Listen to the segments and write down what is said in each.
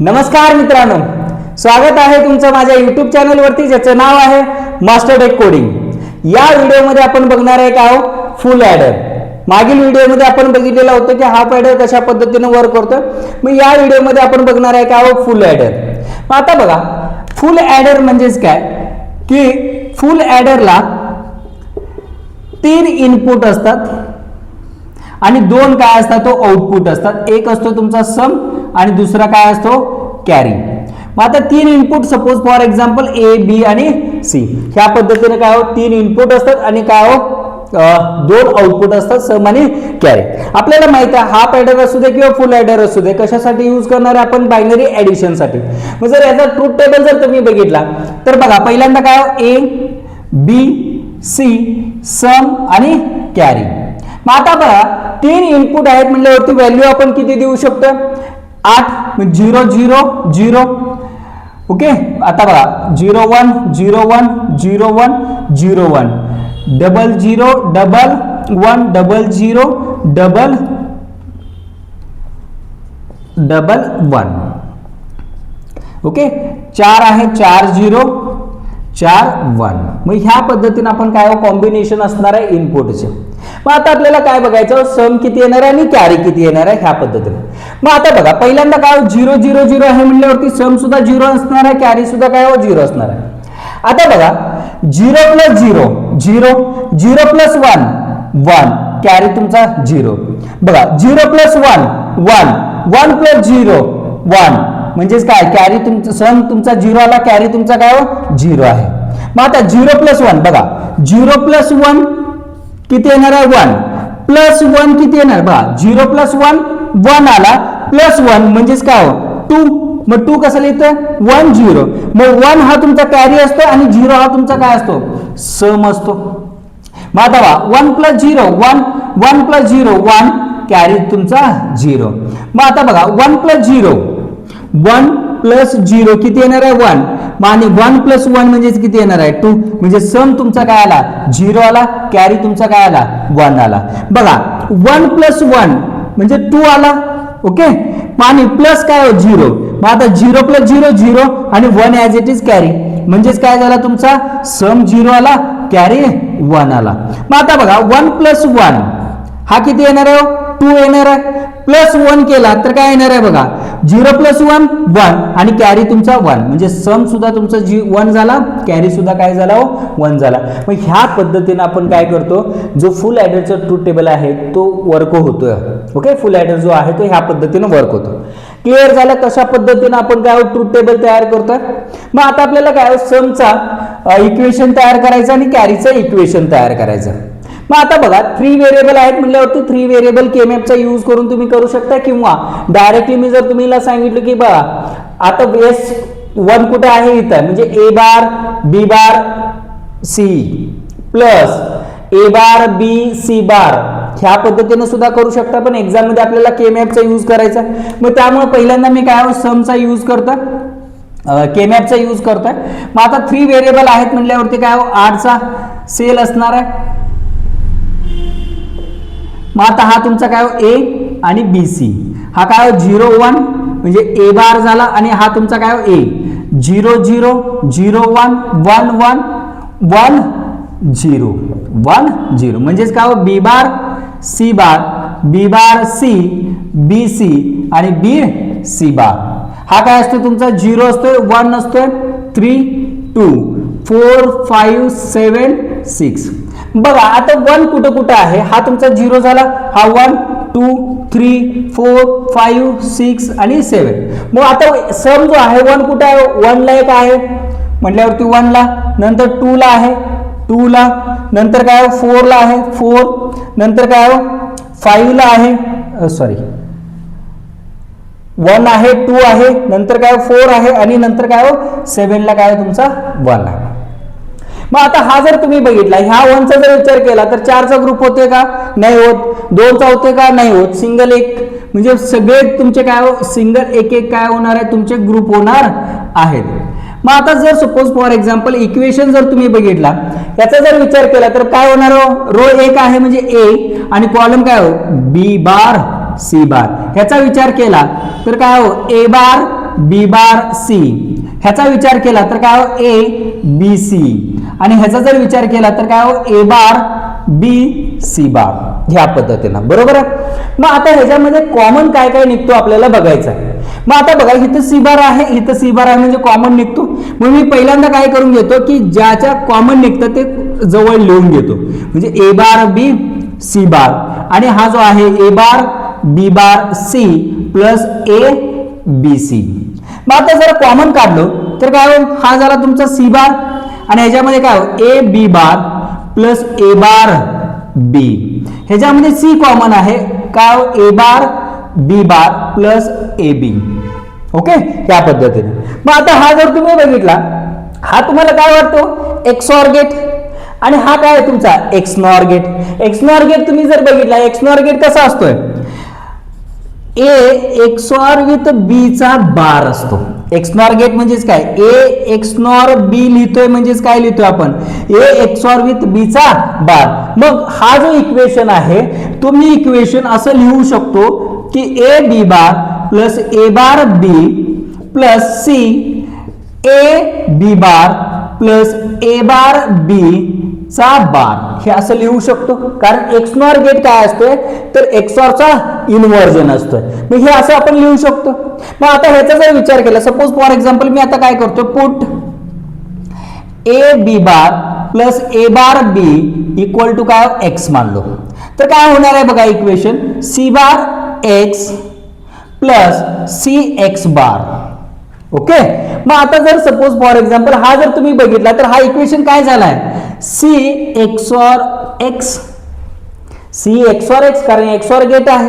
नमस्कार मित्रांनो, स्वागत आहे तुमचं माझ्या YouTube चॅनलवरती ज्याचं नाव आहे मास्टर टेक कोडिंग। या व्हिडिओमध्ये आपण बघणार आहे काय फुल ॲडर। मागील व्हिडिओमध्ये आपण बघितलेलं होतं की हाफ ॲडर कशा पद्धतीने वर्क करतो। मग या व्हिडिओमध्ये आपण बघणार आहे काय फुल ॲडर। मग आता बघा फुल ॲडर म्हणजेच काय की फुल ॲडरला 3 इनपुट असतात आणि 2 काय असतात तो आउटपुट असतात। एक असतो तुमचा सम आणि दुसरा काय असतो कॅरी। मग आता 3 input suppose for example A B आणि सी ह्या पद्धतीने काय 3 इनपुट असतात आणि काय 2 आउटपुट असतात सम आणि कॅरी। आपल्याला माहित आहे हाफ ॲडर असू दे किंवा फुल ॲडर असू दे कशासाठी यूज करणार आहे आपण बायनरी ॲडिशन साठी। मग जर याचा ट्रूथ टेबल जर तुम्ही बघितला तर बघा पहिल्यांदा काय ए बी सी सम आणि कॅरी। मग आता बघा 3 इनपुट आहेत म्हणल्यावरती व्हॅल्यू आपण किती देऊ शकतो 8 0 0 0 ओके। आता बघा 0 1 0 1 0 1 0 1 double 0 double 1 double 0 double double 1 okay. 4 आहे 4 0 4 1। मग ह्या पद्धतीने आपण काय कॉम्बिनेशन असणार आहे इनपुटचे। मग आता आपल्याला काय बघायचं सम किती येणार आहे आणि कॅरी किती येणार आहे ह्या पद्धतीने। मग आता बघा पहिल्यांदा काय 0 0 0 आहे म्हणल्यावरती सम सुद्धा 0 असणार आहे कॅरी सुद्धा काय 0 असणार आहे। आता बघा 0 प्लस 0 0 0 प्लस 1 1 कॅरी तुमचा 0। बघा 0 प्लस 1 1 1 प्लस 0 1 म्हणजेच काय कॅरी तुमचा सम तुमचा 0 आला कॅरी तुमचा काय 0 आहे। मग आता 0 प्लस 1 बघा 0 प्लस 1 किती येणार आहे 1 प्लस 1 किती येणार बघा 0 प्लस 1 1 आला प्लस 1 म्हणजेच काय 2। मग 2 कसं लिहितं 1 0। मग 1 हा तुमचा कॅरी असतो आणि 0 हा तुमचा काय असतो सम असतो। मग आता बघा 1 प्लस 0 1 1 प्लस 0 1 कॅरी तुमचा 0। मग आता बघा 1 प्लस 0 1 प्लस 0 किती येणार आहे 1 आणि 1 प्लस 1 म्हणजे किती येणार आहे 2 म्हणजे सम तुमचा काय आला 0 आला कॅरी तुमचा काय आला 1 आला। बघा 1 प्लस 1 म्हणजे 2 आला ओके आणि प्लस काय 0। मग आता 0 प्लस 0 0 आणि 1 ॲज इट इज कॅरी म्हणजेच काय झाला तुमचा सम 0 आला कॅरी 1 आला। मग आता बघा 1 प्लस 1 हा किती येणार आहे 2 येणार आहे प्लस 1 केला तर काय येणार आहे बघा 0 प्लस 1 1 आणि कॅरी तुमचा 1 म्हणजे सम सुद्धा तुमचा 1 झाला कॅरी सुद्धा काय झाला 1 झाला। मग ह्या पद्धतीने आपण काय करतो जो फुल ॲडरचा ट्रूथ टेबल आहे तो वर्क होतोय ओके। फुल ॲडर जो आहे तो ह्या पद्धतीने वर्क होतो। क्लिअर झालं कशा पद्धतीने आपण काय ट्रूथ टेबल तयार करतोय। मग आता आपल्याला काय समचा इक्वेशन तयार करायचं आणि कॅरीचं इक्वेशन तयार करायचं। मग आता बघा 3 व्हेरिएबल आहेत म्हणल्यावरती 3 व्हेरिएबल केमॅपचा यूज करून तुम्ही करू शकता किंवा डायरेक्टली मी जर तुम्हाला सांगितलं की बघा आता S1 कुठे आहे इथं म्हणजे A bar B bar C plus A bar B C बार ह्या पद्धतीने सुद्धा करू शकता पण एक्झाम मध्ये आपल्याला केमॅपचा यूज करायचा। मग त्यामुळे पहिल्यांदा मी काय समचा यूज करतो केमॅपचा यूज करतोय। मग आता 3 व्हेरिएबल आहेत म्हणल्यावरती काय 8 चा सेल असणार आहे। मग आता हा तुमचा काय A आणि BC हा काय 0 1 म्हणजे A बार झाला आणि हा तुमचा काय A 0 0 0 1 1 1 1 0 1 0 म्हणजेच काय B बार C बार B बार C BC आणि BC बार हा काय असतो तुमचा 0 असतोय 1 असतोय 3 2 4 5 7 6। बघा आता 1 कुठं कुठं आहे हा तुमचा 0 झाला हा 1 2 3 4 5 6 आणि 7। मग आता सम जो आहे 1 कुठं आहे 1 ला एक आहे म्हटल्यावरती 1 ला नंतर 2 ला आहे 2 ला नंतर काय 4 ला आहे 4 नंतर काय 5 ला आहे सॉरी 1 आहे 2 आहे नंतर काय 4 आहे आणि नंतर काय 7 ला काय तुमचा 1 आहे। मग आता हा जर तुम्ही बघितला ह्या 1 चा जर विचार केला तर 4 चा ग्रुप होते का नाही होत 2 चा होते का नाही होत सिंगल एक म्हणजे सगळे तुमचे काय सिंगल एक एक काय होणार आहे तुमचे ग्रुप होणार आहेत। मग आता जर सपोज फॉर एक्झाम्पल इक्वेशन जर तुम्ही बघितला याचा जर विचार केला तर काय होणार रो 1 आहे म्हणजे A आणि कॉलम काय B बार C बार ह्याचा विचार केला तर काय हो A bar B bar C, ह्याचा विचार केला तर काय हो ए बी सी, आणि ह्याचा जर विचार केला तर काय हो ए बार बी सी बार, ह्या पद्धतीनं. बरोबर आहे. मग आता ह्याच्यामध्ये कॉमन काय काय निघतो आपल्याला बघायचं आहे. मग आता बघा इथं सी बार आहे, इथं सी बार आहे, म्हणजे कॉमन निघतो. मग मी पहिल्यांदा काय करून घेतो की ज्याच्या कॉमन निघतं ते जवळ लिहून घेतो, म्हणजे ए बार बी सी बार, आणि हा जो आहे A bar B bar C plus A B C. मग आता जर कॉमन काढलो तर काय हो, हा झाला तुमचा सी बार, आणि ह्याच्यामध्ये काय हो ए B bar plus A bar बी, ह्याच्यामध्ये सी कॉमन आहे, काय हो ए bar B bar plus A B. Okay, या पद्धतीने. मग आता हा जर तुम्ही बघितला, हा तुम्हाला काय वाटतो एक्सऑर गेट, आणि हा काय आहे तुमचा एक्सनॉर गेट. एक्सनॉर गेट तुम्ही जर बघितला, एक्सनॉर गेट कसा असतोय, ए एक्सऑर विथ बी चा बार असतो. एक्सनॉर गेट म्हणजेच काय, ए एक्सनॉर बी लिहितोय म्हणजेच काय लिहितोय आपण, ए एक्सऑर विथ बी चा बार. मग हा जो इक्वेशन आहे तुम्ही इक्वेशन असं लिहू शकतो की A B bar plus A bar B plus C A B bar plus A bar B चा बार, हे असं लिहू शकतो. कारण एक्सनॉर गेट काय असतोय तर एक्सॉरचा इन्व्हर्जन असतोय. मग हे असं आपण लिहू शकतो. मग आता ह्याचा जर विचार केला, सपोज फॉर एक्झाम्पल मी आता काय करतो, put A B bar plus A bar B equal to काय एक्स मानलो, तर काय होणार आहे बघा equation, C bar X plus C X bar. Okay. मग आता जर सपोज फॉर एक्झाम्पल हा जर तुम्ही बघितला तर हा इक्वेशन काय झालाय, C XOR X, C XOR X, कारण एक्सॉर गेट आहे.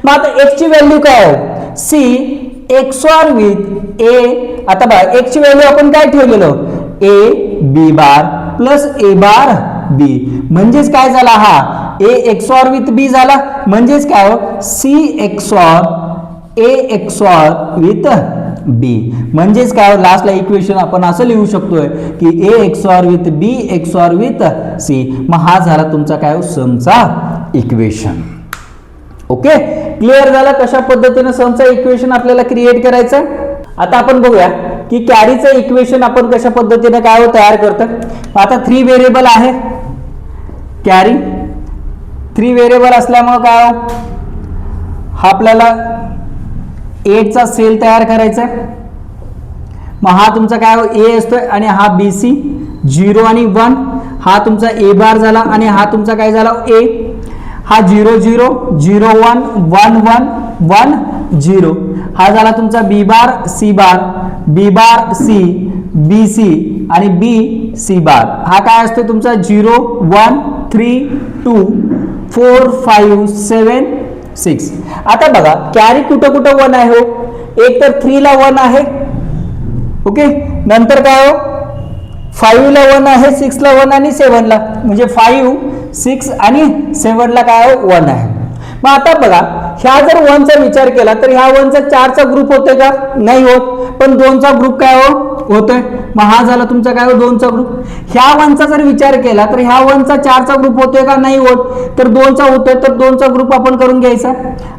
मग आता एक्स ची व्हॅल्यू काय आहे, सी एक्सॉर विथ ए. आता बघा एक्स ची व्हॅल्यू आपण काय ठेवलेलो, ए B bar plus A bar बी, म्हणजेच काय झाला हा ए एक्सॉर विथ बी झाला, म्हणजेच काय हो C XOR A XOR with B, म्हणजेच काय लास्टला इक्वेशन आपण असं लिहू शकतोय की A XOR with B XOR with C. मग हा झाला तुमचा काय समचा इक्वेशन. ओके, क्लिअर झाला कशा पद्धतीने समचा इक्वेशन आपल्याला क्रिएट करायचं. आता आपण बघूया की कॅरीचं इक्वेशन आपण कशा पद्धतीने काय तयार करतो. आता 3 व्हेरिएबल आहे कॅरी, 3 व्हेरिएबल असल्यामुळे काय हा आपल्याला 8 चा सेल तयार करायचा आहे. मग हा तुमचा काय ए असतोय, आणि हा बी सी 0 आणि 1, हा तुमचा ए बार झाला, आणि हा तुमचा काय झाला ए, हा 0 0 0 1 1 1 1 0, हा झाला तुमचा B bar C bar, B bar C B C आणि बी सी बार. हा काय असतो तुमचा 0 1 3 2 4 5 7 6. आता बघा कॅरी कुठं कुठं 1 आहे हो, एक तर 3 ला 1 आहे. ओके, नंतर काय हो 5 ला 1 आहे, 6 ला 1 आणि 7 ला, म्हणजे 5 6 आणि 7 ला काय हो 1 आहे. मग आता बघा ह्या जर 1 चा विचार केला तर ह्या 1 चा 4 चा ग्रुप होतोय का, नाही होत, पण 2 चा ग्रुप काय हो होतोय. मग हा झाला तुमचा काय हो 2 चा ग्रुप. ह्या 1 चा जर विचार केला तर ह्या 1 चा 4 चा ग्रुप होतोय का, नाही होत, तर 2 चा होतोय, तर 2 चा ग्रुप आपण करून घ्यायचा.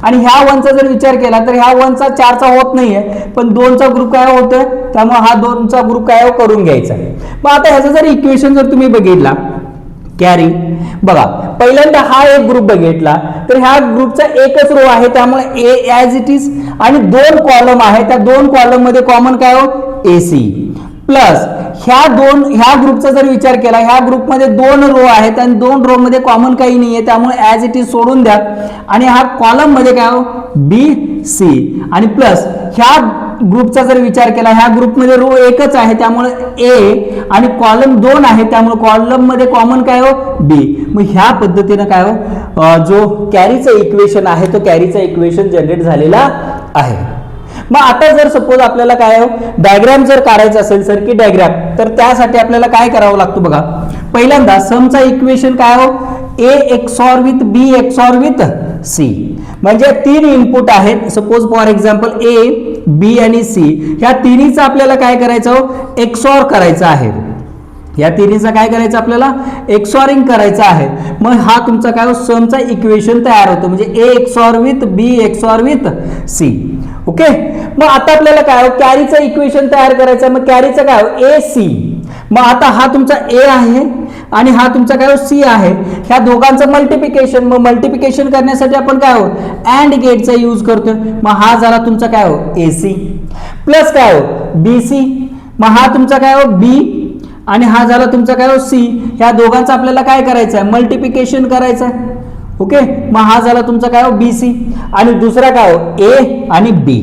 आणि ह्या 1 चा जर विचार केला तर ह्या 1 चा 4 चा होत नाहीये, पण 2 चा ग्रुप काय होतोय, त्यामुळे हा 2 चा ग्रुप काय हो करून घ्यायचा. मग आता ह्याचं जर इक्वेशन जर तुम्ही बघितला कॅरी, बघा पहिल्यांदा हा एक ग्रुप बघितला तर ह्या ग्रुपचा एकच रो आहे, त्यामुळे ए ॲज इट इज, आणि 2 कॉलम आहे, त्या 2 कॉलम मध्ये कॉमन काय हो एसी, प्लस ह्या ग्रुपचा जर विचार केला, ह्या ग्रुपमध्ये 2 रो आहेत आणि 2 रो मध्ये कॉमन काही नाहीये, त्यामुळे ॲज इट इज सोडून द्या. आणि हा कॉलम मध्ये काय हो बी सी, आणि प्लस ह्या ग्रुपचा जर विचार केला, ह्या ग्रुपमध्ये रो एकच आहे, त्यामुळे ए, आणि कॉलम 2 आहे, त्यामुळे कॉलम मध्ये कॉमन काय हो बी. मग ह्या पद्धतीने काय हो जो कॅरीचं इक्वेशन आहे तो कॅरीचं इक्वेशन जनरेट झालेला आहे. मग आता जर सपोज आपल्याला काय हो डायग्राम जर काढायचं असेल, सर्किट डायग्राम, तर त्यासाठी आपल्याला काय करावं लागतं बघा. पहिल्यांदा समचा इक्वेशन काय हो A XOR with B XOR with C, म्हणजे 3 इनपुट आहेत, suppose for example A B आणि सी, ह्या तिन्हीचा आपल्याला काय करायचं हो एक्सॉर करायचं आहे. या तिन्हीचा काय करायचं आपल्याला एक्सॉरिंग करायचं आहे. मग हा तुमचा काय समचा इक्वेशन तयार होतो, म्हणजे A XOR with B XOR with C. Okay, मग आता आपल्याला काय कॅरीचं इक्वेशन तयार करायचं आहे. मग कॅरीचं काय ए सी. मग आता हा तुमचा ए आहे आणि हा तुमचा काय सी आहे, ह्या दोघांचं मल्टिप्लिकेशन. मग मल्टिप्लिकेशन करण्यासाठी आपण काय अँड गेटचा यूज करतोय. मग हा झाला तुमचा काय ए सी प्लस काय बी सी. मग हा तुमचा काय बी आणि हा झाला तुमचा काय सी. ह्या दोघांचं आपल्याला काय करायचं आहे मल्टिप्लिकेशन करायचं आहे. ओके, मग हा झाला तुमचा काय बी सी आणि दुसरा काय ए आणि बी.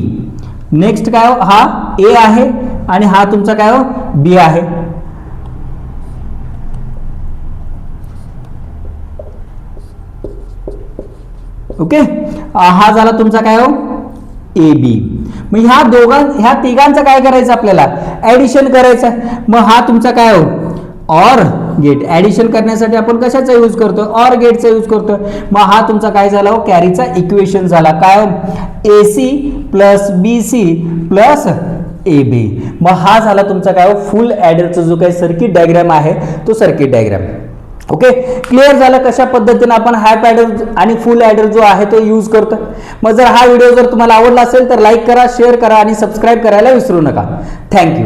नेक्स्ट काय हा ए आहे आणि हा तुमचा काय बी आहे. ओके, हा झाला तुमचा काय ए बी. मग ह्या तिघांचं काय करायचं आपल्याला ऍडिशन करायचं. मग हा तुमचा काय ऑर गेट. ऍडिशन करण्यासाठी आपण कशाचा यूज करतोय ऑर गेटचा यूज करतोय. मग हा तुमचा काय झाला कॅरीचा इक्वेशन झाला काय A C plus B C plus A B. मग हा झाला तुमचा काय फुल ऍडरचा जो काही सर्किट डायग्राम आहे तो सर्किट डायग्राम. ओके, क्लिअर झालं कशा पद्धतीने आपण हाफ ॲडर आणि फुल ॲडर जो आहे तो यूज करतो. मग जर हा व्हिडिओ जर तुम्हाला आवडला असेल तर लाईक करा, शेअर करा आणि सबस्क्राईब करायला विसरू नका. थँक्यू.